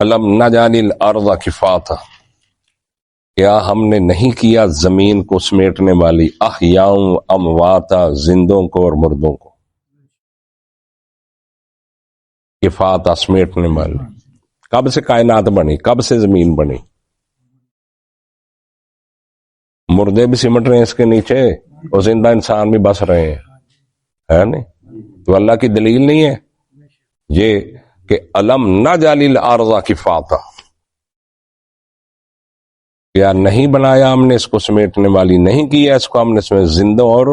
الم نجعل الارض کفاتا، کیا ہم نے نہیں کیا زمین کو سمیٹنے والی، احیاء و امواتا، زندوں کو اور مردوں کو، کفاتا سمیٹنے والی۔ کب سے کائنات بنی، کب سے زمین بنی؟ مردے بھی سمٹ رہے ہیں اس کے نیچے اور زندہ انسان بھی بس رہے ہیں، ہے نہیں؟ تو اللہ کی دلیل نہیں ہے یہ کہ الم نجعل الارض کفاتا، کیا نہیں بنایا ہم نے اس کو سمیٹنے والی، نہیں کیا اس کو ہم نے اس میں زندوں اور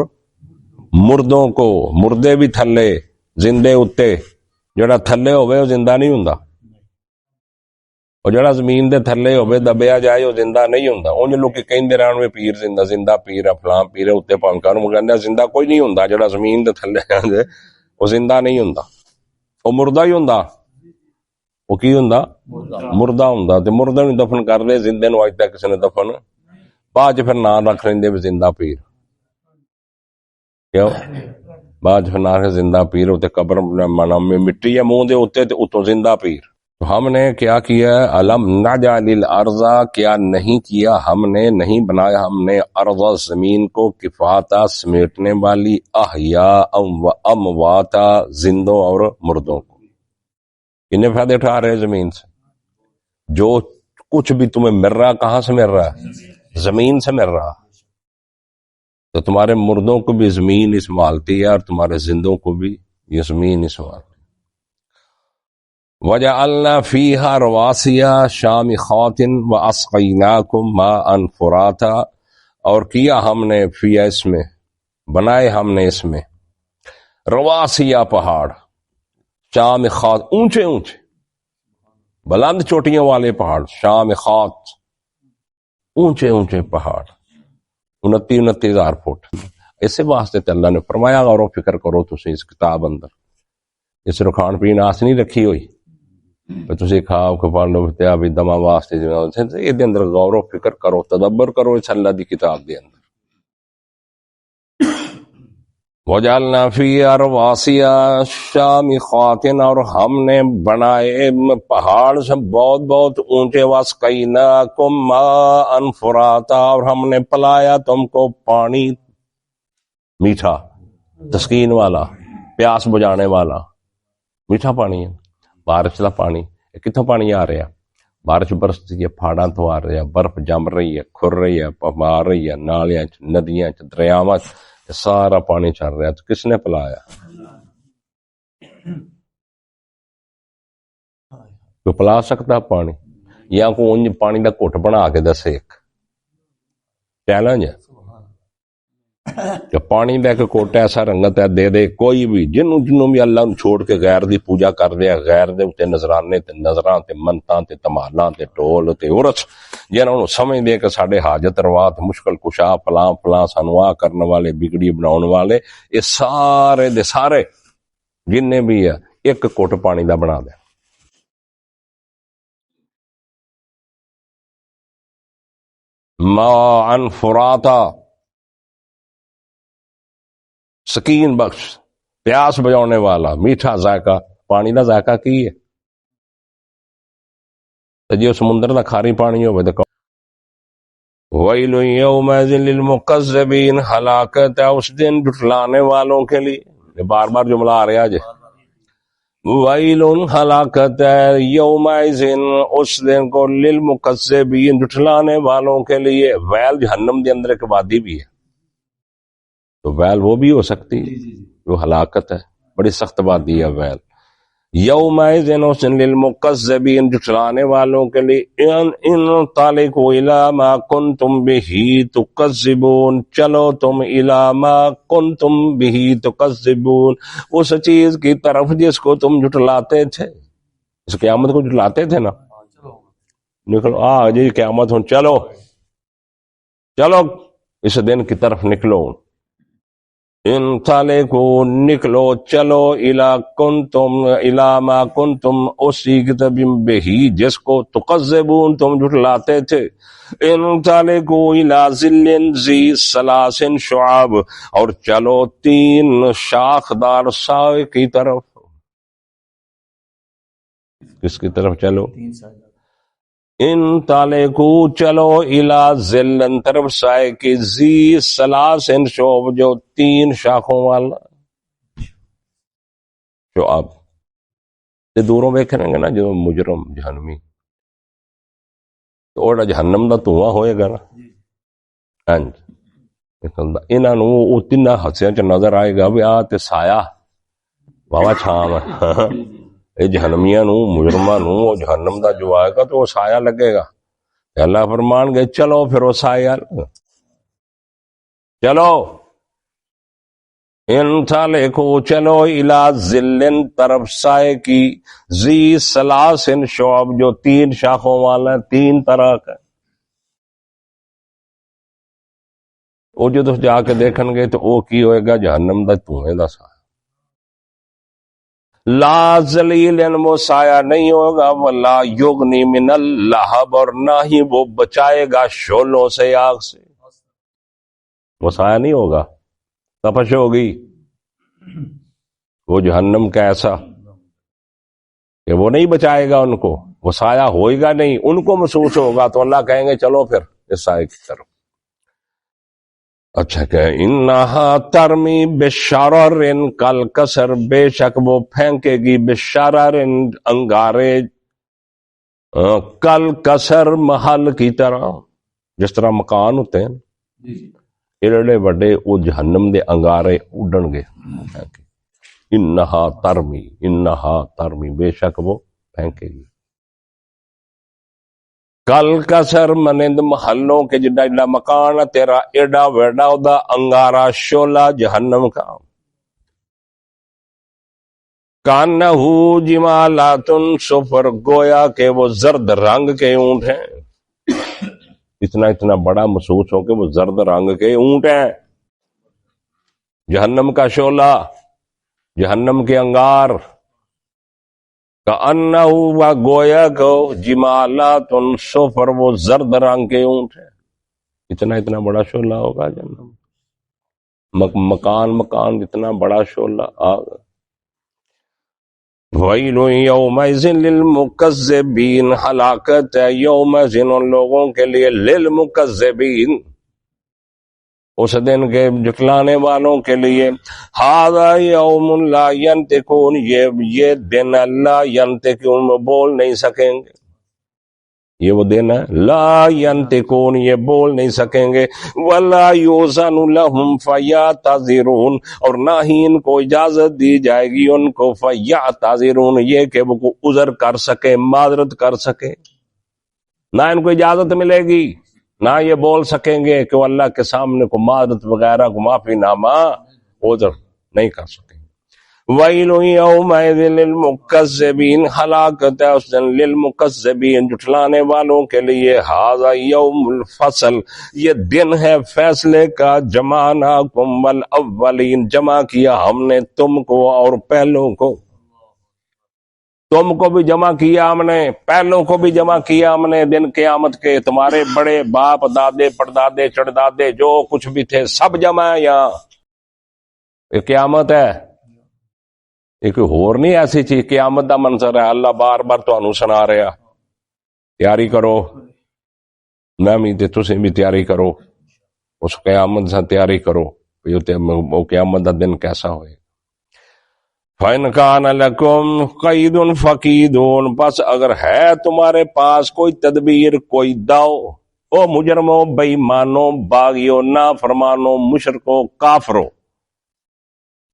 مردوں کو، مردے بھی تھلے زندے اتے، جڑا تھلے ہوئے وہ زندہ نہیں ہوندا، اور جڑا زمین دے تھلے ہوئے دبیا جائے وہ زندہ نہیں ہوندا۔ انج لوگ کہندے رہن وے پیر زندہ، زندہ پیر ہے فلاں پیر ہے اتے پنکا نوں کہندے زندہ کوئی نہیں ہوندا، جڑا زمین دے تھلے ہے وہ زندہ نہیں ہوندا، وہ مردہ ہی ہوندا۔ وہ کی ہوندا؟ مردہ ہوندا۔ تے مردے نوں دفن کر دے، زندے نوں اج تک کسی نے دفن، بعد پھر نام رکھ لیندے بھی زندہ پیر، کیوں؟ بعد پھر نام زندہ پیر ہوتے، قبر میں مٹی ہے منہ دے اوتے تے اتوں زندہ پیر۔ تو ہم نے کیا کیا ہے؟ الم نجعل الارض، کیا نہیں کیا ہم نے، نہیں بنایا ہم نے، ارض زمین کو، کفاتا سمیٹنے والی، احیاء و امواتا زندوں اور مردوں کو۔ انہیں فائدے اٹھا رہے زمین سے، جو کچھ بھی تمہیں مل رہا کہاں سے مل رہا ہے؟ زمین سے مل رہا۔ تو تمہارے مردوں کو بھی زمین ہی سنبھالتی ہے اور تمہارے زندوں کو بھی یہ زمین ہی سنبھالتی ہے۔ وَجَعَلْنَا فِيهَا رَوَاسِيَ شَامِخَاتٍ وَأَسْقَيْنَاكُمْ مَاءً فُرَاتًا، اور کیا ہم نے فیہا، اس میں بنائے ہم نے اس میں، رواسیہ پہاڑ، شامخات اونچے اونچے بلند چوٹیوں والے پہاڑ، شامخات اونچے اونچے پہاڑ، 29,000 فٹ۔ اسی واسطے تے اللہ نے فرمایا غور و فکر کرو تسی اس کتاب اندر، اس رکھان پین آس نہیں رکھی ہوئی تسی کھاؤ کہ پڑھ لو تے ابھی دما واسطے یہ دے اندر غور و فکر کرو، تدبر کرو اس اللہ دی کتاب دے اندر۔ وَجَعَلْنَا فِيهَا رَوَاسِيَ شَامِخَاتٍ، اور ہم نے بنائے پہاڑ سے بہت بہت اونچے، وَأَسْقَيْنَاكُمْ مَاءً فُرَاتًا، اور ہم نے پلایا تم کو پانی میٹھا، تسکین والا، پیاس بجانے والا میٹھا پانی ہے۔ بارش کا پانی کتوں پانی آ رہا؟ بارش برستی ہے، پہاڑاں تو آ رہا ہے، برف جم رہی ہے، کھر رہی ہے، مار رہی ہے، نالیاں ندیاں دریاواں سارا پانی چل رہا ہے۔ تو کس نے پلایا؟ کوئی پلا سکتا پانی؟ یا کوئی پانی کا گھٹ بنا کے دسے؟ ایک چیلنج ہے کہ پانی دا ایک کوٹ ایسا رنگت ہے دے دے کوئی بھی، جنوں بھی اللہ نو چھوڑ کے غیر دی پوجا کر دیا، غیر دے اتے نظرانے تے نظراں تے منتاں تے تمالاں تے ٹول تے عرس، جنہاں نو سمجھ دے کہ ساڈے حاجت روات مشکل کشا فلاں فلاں سانو آ کرنے والے بگڑی بناؤن والے، یہ سارے دے سارے جننے بھی ہے ایک کوٹ پانی دا بنا دے۔ ماءً فراتا، سکین بخش، پیاس بجانے والا، میٹھا ذائقہ۔ پانی دا ذائقہ کی ہے؟ تے جے سمندر دا کھاری پانی ہوے تے ویل یومئذ للمکذبین، ہلاکت ہے اس دن جھٹلانے والوں کے لیے۔ بار بار جملہ آ رہا جے، ویل ہلاکت ہے، یومئذ اس دن کو، للمکذبین جھٹلانے والوں کے لیے۔ ویل جہنم دے اندر ایک وادی بھی ہے، تو ویل وہ بھی ہو سکتی ہے جو ہلاکت ہے، بڑی سخت وادی ہے ویل۔ یومئذ اس دن للمکذبین جھٹلانے والوں کے لیے، انطلقوا الی ما کنتم بہ تکذبون، چلو تم الی ما کنتم بہ تکذبون، اس چیز کی طرف جس کو تم جھٹلاتے تھے۔ اس قیامت کو جھٹلاتے تھے نا، نکلو آ جی قیامت ہوں، چلو چلو اس دن کی طرف نکلو۔ انطلقوا نکلو، چلو، الی ما کنتم اسی کتاب بہی جس کو تکذبون تم جھٹلاتے تھے۔ انطلقوا الی ظل ذی ثلاث شعاب، اور چلو 3 شاخدار سائے کی طرف۔ کس کی طرف چلو؟ ان تالے کو چلو الا ذلن طرف سائے کی زی سلاسن شعب جو 3 شاخوں والا شعب. تے دوروں ویکھیں گے نا جو مجرم جہنمی تو اوڑا جہنم دا دھواں ہوئے گا نا. ہاں جی انہاں نوں او 3 حصیاں چ نظر آئے گا بھی آ تے سایہ واوا چھام ہے. اے جہنمیاں نوں مجرماں نوں او جہنم دا جو آئے گا تو وہ سایہ لگے گا. اللہ فرمان گے چلو پھر وہ سایہ چلو ان تھالے کو چلو الا ذلن طرف سائے کی زی سلاسن شعب جو 3 شاخوں والا 3 طرح کا. وہ جو جا کے دیکھن گے تو وہ کی ہوئے گا جہنم دا دھوئیں دا سایہ. لا ذلیل وہ سایہ نہیں ہوگا ولا یغنی من اللہب اور نہ ہی وہ بچائے گا شعلوں سے آگ سے. وہ سایہ نہیں ہوگا تپش ہوگی. وہ جہنم کا ایسا کہ وہ نہیں بچائے گا ان کو. وہ سایہ ہوئے گا نہیں ان کو محسوس ہوگا تو اللہ کہیں گے چلو پھر اس سایہ کی طرف. اچھا کہ انہا ترمی بشرر کالکسر بے شک وہ پھینکے گی بشرر انگارے کالکسر محل کی طرح جس طرح مکان ہوتے ہیں ایڈے بڑے وہ جہنم دے انگارے اڈن گے. انہا ترمی بے شک وہ پھینکے گی. کل کسر منند محلوں کے جڈا جڈا مکان تیرا ایڈا ویڈا دا انگارا شولا جہنم کا. کانہو جمالاتن صفر گویا کہ وہ زرد رنگ کے اونٹ ہیں. اتنا بڑا محسوس ہو کہ وہ زرد رنگ کے اونٹ ہیں. جہنم کا شعلہ جہنم کے انگار کأنہو گویا کو جمالات صفر وہ زرد رنگ کے اونٹ ہیں. اتنا بڑا شعلہ ہوگا جہنم. مکان اتنا بڑا شعلہ آگا. ویل یومئذ للمکذبین ہلاکت ہے یومئذ ان لوگوں کے لیے للمکذبین اس دن کے جھٹلانے والوں کے لیے. ھذا یوم لا ینطقون یہ دن لا ینطقون بول نہیں سکیں گے. یہ وہ دن ہے لا ینطقون یہ بول نہیں سکیں گے. ولا یؤذن لهم فیعتذرون اور نہ ہی ان کو اجازت دی جائے گی ان کو فیعتذرون یہ کہ وہ عذر کر سکے معذرت کر سکے. نہ ان کو اجازت ملے گی نہ یہ بول سکیں گے کہ وہ اللہ کے سامنے کو معذرت وغیرہ کو معافی نامہ عذر نہیں کر سکیں گے. وَيْلٌ يَوْمَئِذٍ لِّلْمُكَذِّبِينَ ہلاکت ہے اس دن للمکذبین جھٹلانے والوں کے لیے. ھذا یوم الفصل یہ دن ہے فیصلے کا. جمعناکم والاولین جمع کیا ہم نے تم کو اور پہلوں کو. تم کو بھی جمع کیا ہم نے پہلوں کو بھی جمع کیا ہم نے دن قیامت کے. تمہارے بڑے باپ دادے پردادے چڑدادے جو کچھ بھی تھے سب جمع ہے یہاں. یہ قیامت ہے ایک اور نہیں ایسی چیز. قیامت دا منظر ہے اللہ بار بار تانوں سنا رہا تیاری کرو. میں بھی تسی بھی تیاری کرو اس قیامت سے تیاری کرو. وہ قیامت دا دن کیسا ہوئے. فَإِنْ كَانَ لَكُمْ قَيْدٌ فَقِيدُونَ پس اگر ہے تمہارے پاس کوئی تدبیر کوئی داؤ او مجرموں بے ایمانوں باغیوں نافرمانوں مشرکوں کافروں.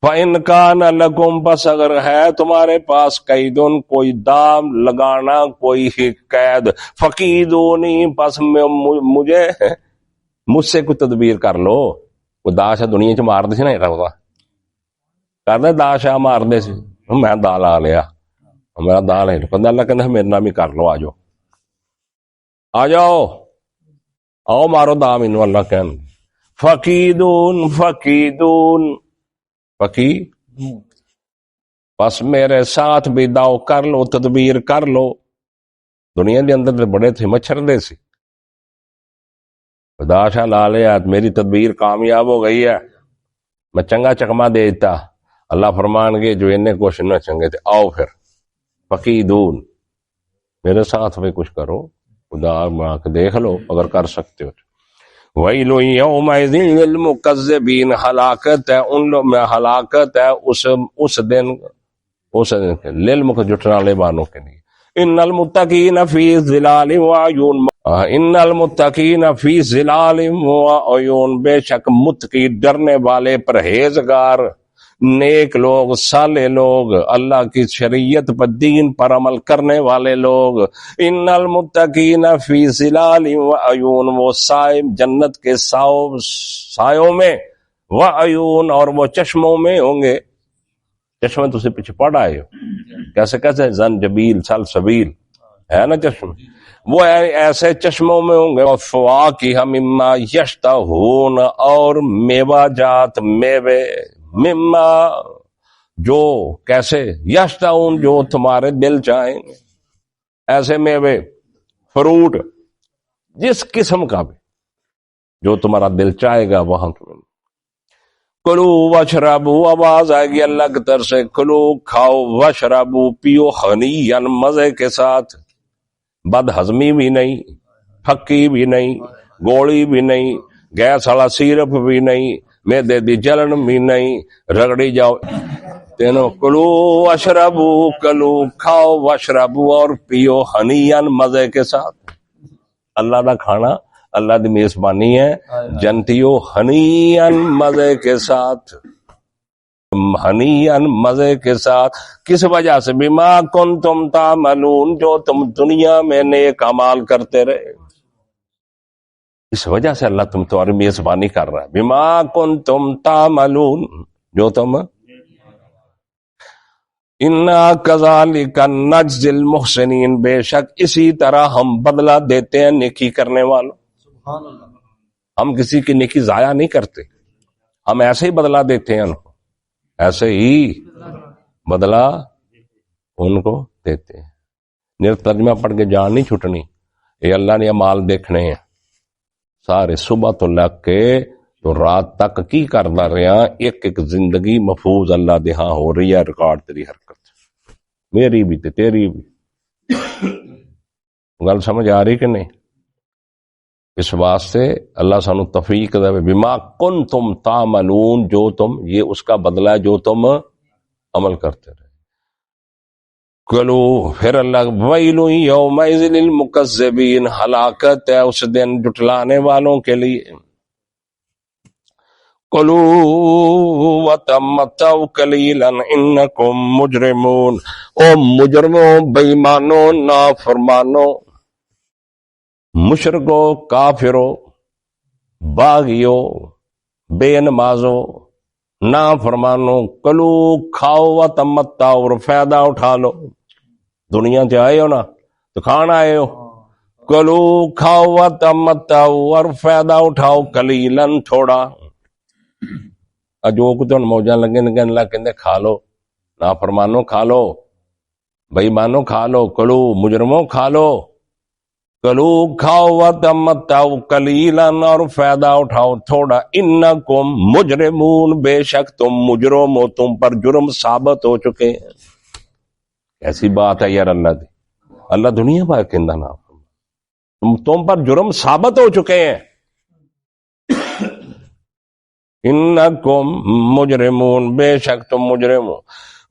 فَإِنْ كَانَ لَكُمْ پس اگر ہے تمہارے پاس قیدن کوئی دام لگانا کوئی قید فقیدونی پس مجھ سے کوئی تدبیر کر لو. وہ داش دنیا چ مار دے سی نا رہا کر دے داش آ مار دے سی میں دال آ لیا میرا دال ہے کہ اللہ کہنا میرے نام ہی کر لو آ جاؤ آؤ مارو دام انو اللہ کہن. فقیدون بس میرے ساتھ بھی داؤ کر لو تدبیر کر لو. دنیا دے اندر بڑے تھے مچھر دے سی داشا لا لیا میری تدبیر کامیاب ہو گئی ہے میں چنگا چکما دے دیتا. اللہ فرمان گے جو انہیں کوشش نہ چنگے تھے آؤ پھر فقیدون میرے ساتھ بھی کچھ کرو، خدا بنا کے دیکھ لو اگر کر سکتے ہو۔ ویل یومئذ للمکذبین، ہلاکت ہے ان لوگ میں، ہلاکت ہے اس دن جھٹلانے والوں کے لیے۔ ان المتقین فی ظلال وعیون، ان المتقین فی ظلال وعیون، بے شک متقی ڈرنے والے، پرہیزگار، نیک لوگ، صالح لوگ، اللہ کی شریعت پر، دین پر عمل کرنے والے لوگ، ان المتقین فی ظلال وعیون، وہ سائے جنت کے سایوں میں، وعیون، اور وہ چشموں میں ہوں گے۔ چشمے تو سے پیچھے پڑ آئے ہو، کیسے کیسے، زنجبیل، سلسبیل ہے نا چشمے، وہ ایسے چشموں میں ہوں گے۔ وفواکہ مما یشتہون، اور میوہ جات، میوے، مما جو، کیسے، یشتہون جو تمہارے دل چاہیں، ایسے میوے، فروٹ، جس قسم کا بھی جو تمہارا دل چاہے گا وہاں تمہیں۔ کلو وشربو، آواز آئے گی اللہ کی طرف سے، کلو کھاؤ، وشربو پیو، ہنیئا مزے کے ساتھ، بد ہضمی بھی نہیں، پھکی بھی نہیں، گولی بھی نہیں، گیس والا سیرپ بھی نہیں، معدے دی جلن بھی نہیں، رگڑی جاؤ تینوں۔ کلو وشربو، کلو کھاؤ، وشربو اور پیو، ہنیئا مزے کے ساتھ۔ اللہ دا کھانا، اللہ دی میزبانی ہے، جنتیو ہنیئا مزے کے ساتھ، ہنیئا مزے کے ساتھ۔ کس وجہ سے؟ بما کنتم تعملون، جو تم دنیا میں نیک اعمال کرتے رہے، اس وجہ سے اللہ تمہاری میزبانی کر رہا ہے۔ بما کنتم تعملون، جو تم، انا کذالک نجزی المحسنین، بے شک اسی طرح ہم بدلہ دیتے ہیں نیکی کرنے والوں۔ ہم کسی کی نیکی ضائع نہیں کرتے، ہم ایسے ہی بدلہ دیتے ہیں ان کو، ایسے ہی بدلہ ان کو دیتے ہیں۔ ترجمہ پڑھ کے جان نہیں چھٹنی، یہ اللہ نے اعمال دیکھنے ہیں سارے، صبح تو لگ کے تو رات تک کی کردا رہا، ایک ایک زندگی محفوظ اللہ دے ہاں ہو رہی ہے، ریکارڈ تیری حرکت، میری بھی تے تیری بھی۔ گل سمجھ آ رہی کہ نہیں؟ اس واسطے اللہ سانو توفیق دے، بما کنتم تعملون، جو تم، یہ اس کا بدلہ ہے جو تم عمل کرتے رہے۔ کلو، پھر اللہ، ویل یومئذ للمکذبین، ہلاکت ہے اس دن جھٹلانے والوں کے لیے۔ کلو وتمتعوا قلیلا انکم مجرمون، او مجرموں، بے ایمانوں، نافرمانوں، مشرکو، کافرو، باغیو، بے نمازو، نافرمانو، کلو کھاؤ و تمتعوا، اور فائدہ اٹھا لو، دنیا سے آئے ہو نا تو کھانا آئے ہو، کلو کھاؤ و تمتعوا، اور فائدہ اٹھاؤ، قلیلاً تھوڑا، جو کچھ موجاں لگے نگے اللہ کہندے کھا لو، نافرمانو کھا لو، بے ایمانو کھا لو، کلو مجرموں کھا لو، کلو کھاؤ و تمتعوا قلیلا، اور فائدہ اٹھاؤ تھوڑا، انکم مجرمون، بے شک تم مجرم ہو، تم پر جرم ثابت ہو چکے ہیں۔ ایسی بات ہے یار اللہ دی، اللہ دنیا پہ کہندا نا، تم پر جرم ثابت ہو چکے ہیں، انکم مجرمون، بے شک تم مجرم ہو۔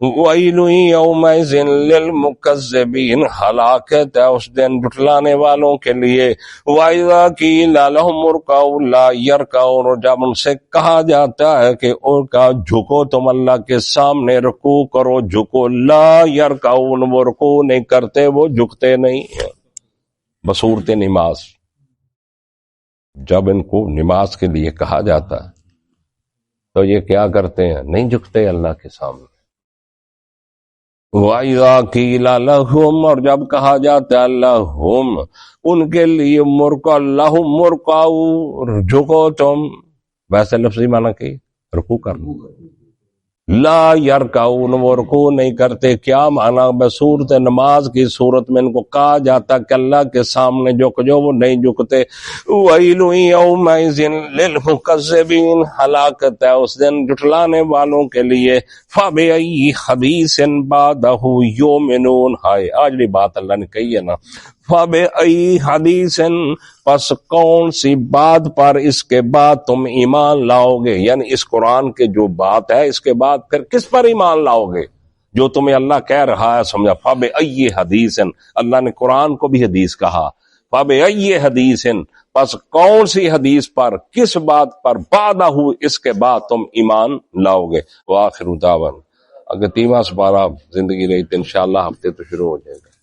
ویل یومئذ للمکذبین، ہلاکت ہے اس دن جھٹلانے والوں کے لیے۔ وَإِذَا قِيلَ لَهُمُ ارْكَعُوا لَا يَرْكَعُونَ، اور جب ان سے کہا جاتا ہے کہ ان کا جھکو، تم اللہ کے سامنے رکوع کرو، جھکو، لا يَرْكَعُونَ، وہ رکوع نہیں کرتے، وہ جھکتے نہیں ہیں بصورت نماز۔ جب ان کو نماز کے لیے کہا جاتا ہے تو یہ کیا کرتے ہیں؟ نہیں جھکتے اللہ کے سامنے۔ وَإِذَا قِيلَ لَهُمْ، اور جب کہا جاتا ہے لَهُمْ، ان کے لیے، لَهُمْ ارْكَعُوا، جھکو تم، ویسے لفظی معنی کی رکوع کرنا، لا یرکعون، وہ رکوع نہیں کرتے. کیا معنی؟ بصورت نماز کی صورت میں ان کو کہا جاتا کہ اللہ کے سامنے جھک جو، وہ نہیں جھکتے. ویل یومئذ للمکذبین، ہلاکت ہے اس دن جھٹلانے والوں کے لیے. فبأی حدیث بعدہ یؤمنون، ہائے آج بھی بات اللہ نے کہی ہے نا. فبأی حدیث، پس کون سی بات پر اس کے بعد تم ایمان لاؤ گے، یعنی اس قرآن کے جو بات ہے اس کے بعد پھر کس پر ایمان لاؤ گے جو تمہیں اللہ کہہ رہا ہے. سمجھا؟ فبأی حدیث، اللہ نے قرآن کو بھی حدیث کہا. فبأی حدیث، پس کون سی حدیث پر، کس بات پر، بعدہ اس کے بعد تم ایمان لاؤ گے. وآخر دعوانا، اگر 3واں سپارہ زندگی رہی تو انشاءاللہ ہفتے تو شروع ہو جائے گا.